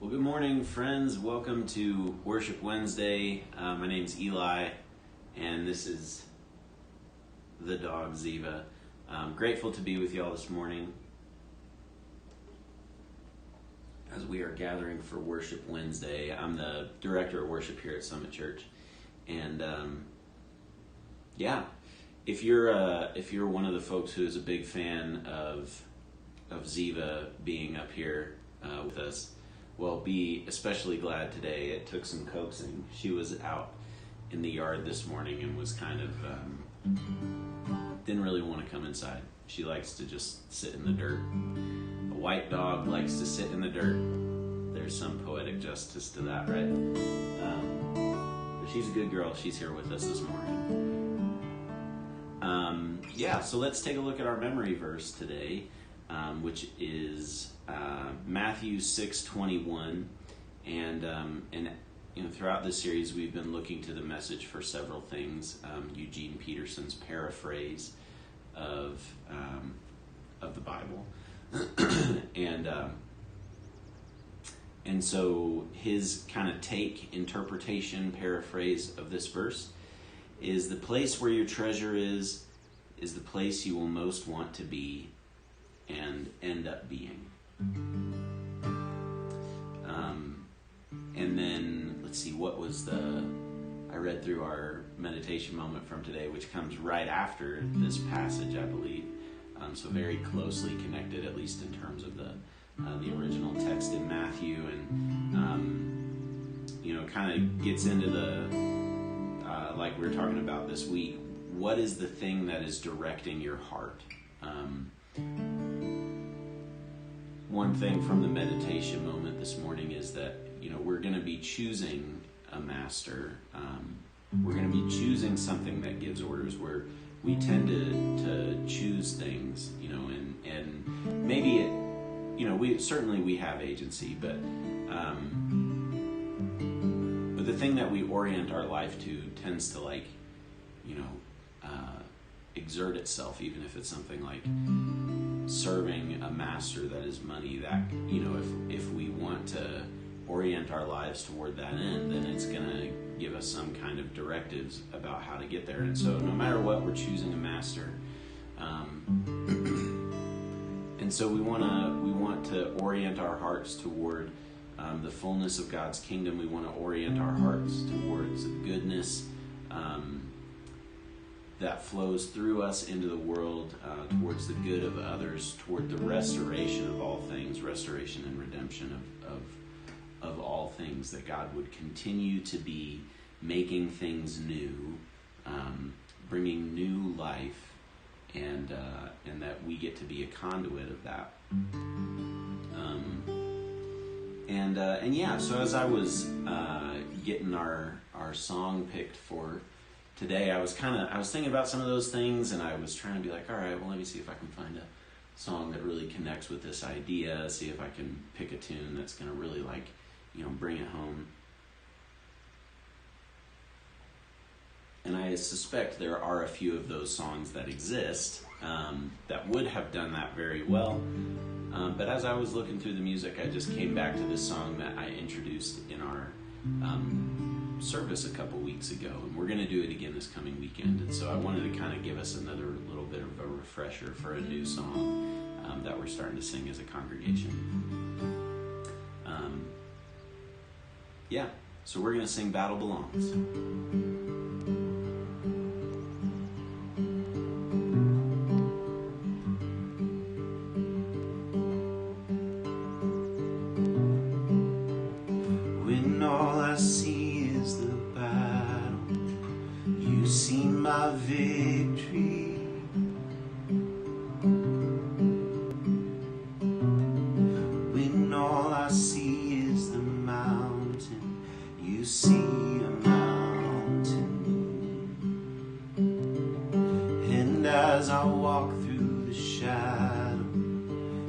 Well, good morning, friends. Welcome to Worship Wednesday. My name's Eli, and this is the dog, Ziva. I'm grateful to be with y'all this morning as we are gathering for Worship Wednesday. I'm the director of worship here at Summit Church, and if you're one of the folks who is a big fan of Ziva being up here with us, well, be especially glad today. It took some coaxing. She was out in the yard this morning and was kind of didn't really want to come inside. She likes to just sit in the dirt. A white dog likes to sit in the dirt. There's some poetic justice to that, right? But she's a good girl. She's here with us this morning. So let's take a look at our memory verse today, which is Matthew 6:21, and throughout this series we've been looking to the message for several things. Eugene Peterson's paraphrase of the Bible, and so his kind of interpretation, paraphrase of this verse is: the place where your treasure is the place you will most want to be and end up being. And then let's see, I read through our meditation moment from today, which comes right after this passage, I believe. So very closely connected, at least in terms of the original text in Matthew, and kind of gets into the like we were talking about this week. What is the thing that is directing your heart? One thing from the meditation moment this morning is that, we're going to be choosing a master. We're going to be choosing something that gives orders, where we tend to choose things, and maybe we have agency, but the thing that we orient our life to tends to exert itself, even if it's something like serving a master that is money. That if we want to orient our lives toward that end, then it's going to give us some kind of directives about how to get there. And so no matter what, we're choosing a master, and so we want to orient our hearts toward the fullness of God's kingdom. We want to orient our hearts towards goodness that flows through us into the world, towards the good of others, toward the restoration of all things, restoration and redemption of all things, that God would continue to be making things new, bringing new life, and that we get to be a conduit of that. So as I was getting our song picked for today, I was thinking about some of those things, and I was trying to be like, all right, well, let me see if I can find a song that really connects with this idea, see if I can pick a tune that's going to really bring it home. And I suspect there are a few of those songs that exist that would have done that very well. But as I was looking through the music, I just came back to this song that I introduced in our service a couple weeks ago, and we're going to do it again this coming weekend. And so I wanted to kind of give us another little bit of a refresher for a new song that we're starting to sing as a congregation. So we're going to sing Battle Belongs. When all I see is the battle, you see my victory. When all I see is the mountain, you see a mountain. And as I walk through the shadow,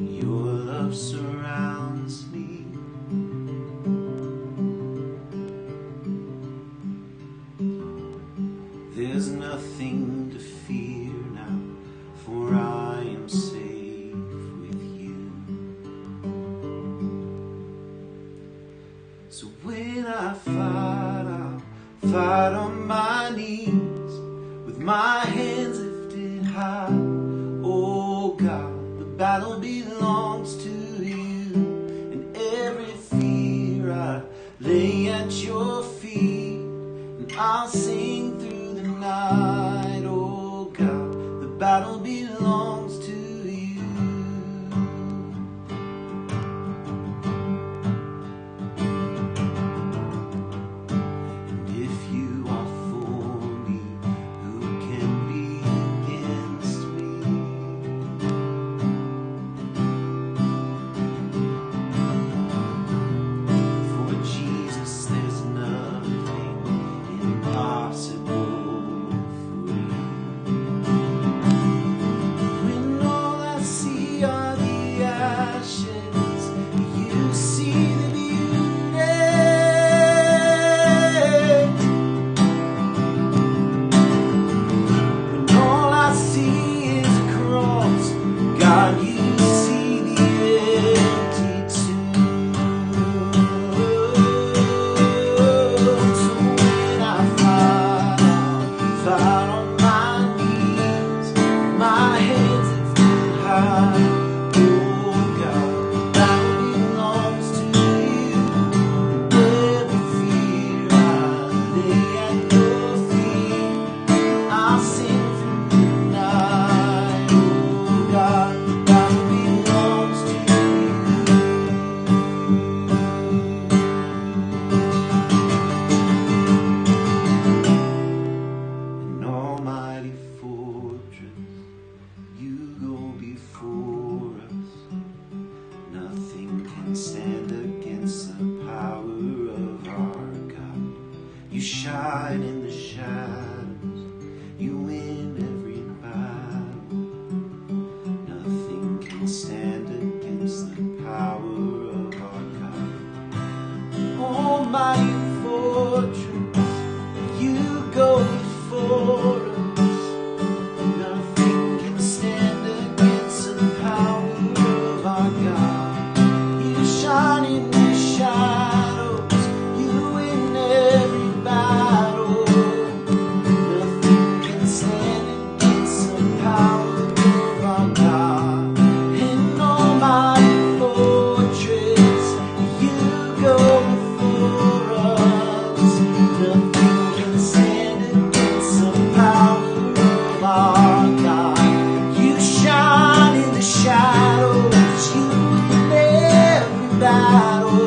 your love surrounds me. There's nothing to fear now, for I am safe with you. battle belongs to you, and every fear I lay at your feet, and I'll sing through the night. Oh God, the battle belongs to you. And if you are for me, who can be against me? For Jesus, there's nothing impossible for you. When all I see are the ashes, you see the beauty. When all I see is a cross, God, you see the empty tomb. So when I fall on my knees, my hands lifted high, oh God, that belongs to you. And every fear I lay at your feet, I'll sing through the night. Oh God, that belongs to you. An almighty fortress, you go before us. Nothing can stand against the power of our God. You shine in the shadows, you win every battle. Nothing can stand against the power of our God. Almighty fortress, you go before us. Nothing can stand against the power of our God. You shine in the shadows, you win every battle. Nothing can stand against the power of our God. An almighty fortress, you go before us. Nothing can stand against the power of our God. You shine in the shadows, you win every battle.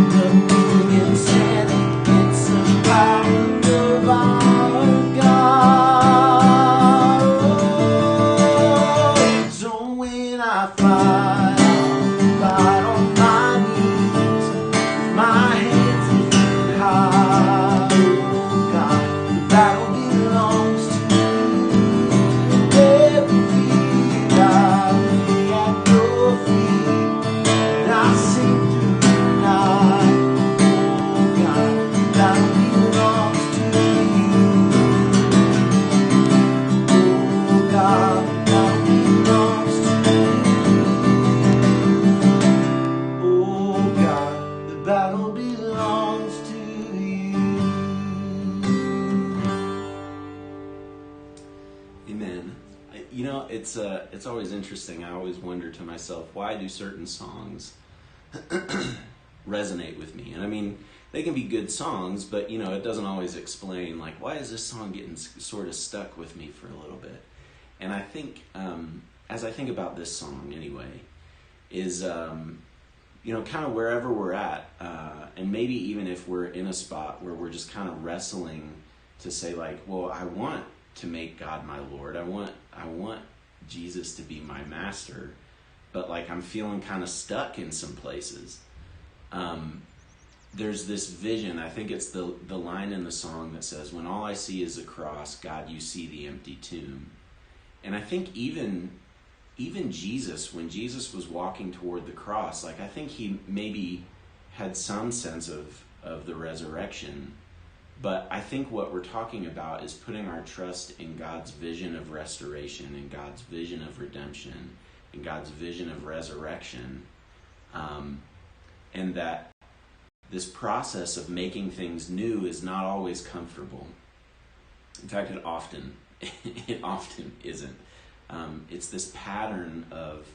Nothing can stand against the power of our God. Oh, so when I fight on my knees, my hands lifted high, oh God, the battle belongs to you. Every fear I lay at your feet, and I sing through the night. Oh God, the battle belongs to you. Oh God, the battle belongs to you. Oh God, the battle belongs to you. Amen. You know, it's always interesting. I always wonder to myself, why do certain songs resonate with me? And I mean, they can be good songs, but you know, it doesn't always explain, like, why is this song getting sort of stuck with me for a little bit? And I think, as I think about this song anyway, is, you know, kind of wherever we're at, and maybe even if we're in a spot where we're just kind of wrestling to say, like, well, I want to make God my Lord. I want Jesus to be my master, but like I'm feeling kind of stuck in some places. There's this vision. I think it's the line in the song that says, when all I see is a cross, God, you see the empty tomb. And I think even Jesus, when Jesus was walking toward the cross, like I think he maybe had some sense of the resurrection. But I think what we're talking about is putting our trust in God's vision of restoration, and God's vision of redemption, and God's vision of resurrection. And that this process of making things new is not always comfortable. In fact, it often isn't. It's this pattern of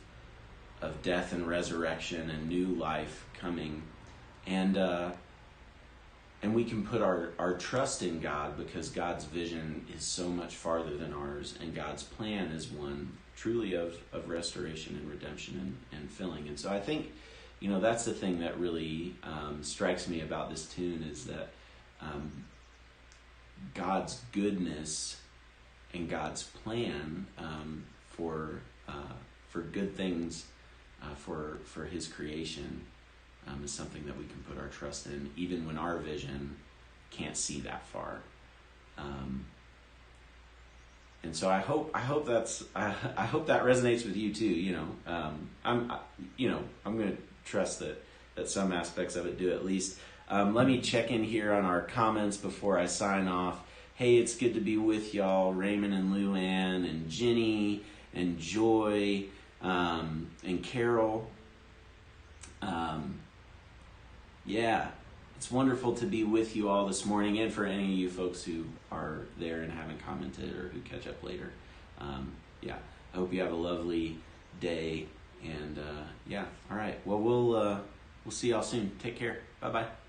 death and resurrection and new life coming, and we can put our trust in God because God's vision is so much farther than ours, and God's plan is one truly of restoration and redemption and filling. And so I think, that's the thing that really strikes me about this tune, is that God's goodness and God's plan for good things for His creation is something that we can put our trust in, even when our vision can't see that far. And so I hope that resonates with you too. I'm going to trust that some aspects of it do at least. Let me check in here on our comments before I sign off. Hey, it's good to be with y'all, Raymond and Luann and Jenny and Joy and Carol. Yeah, it's wonderful to be with you all this morning, and for any of you folks who are there and haven't commented or who catch up later. I hope you have a lovely day, and all right. Well, we'll see y'all soon. Take care. Bye-bye.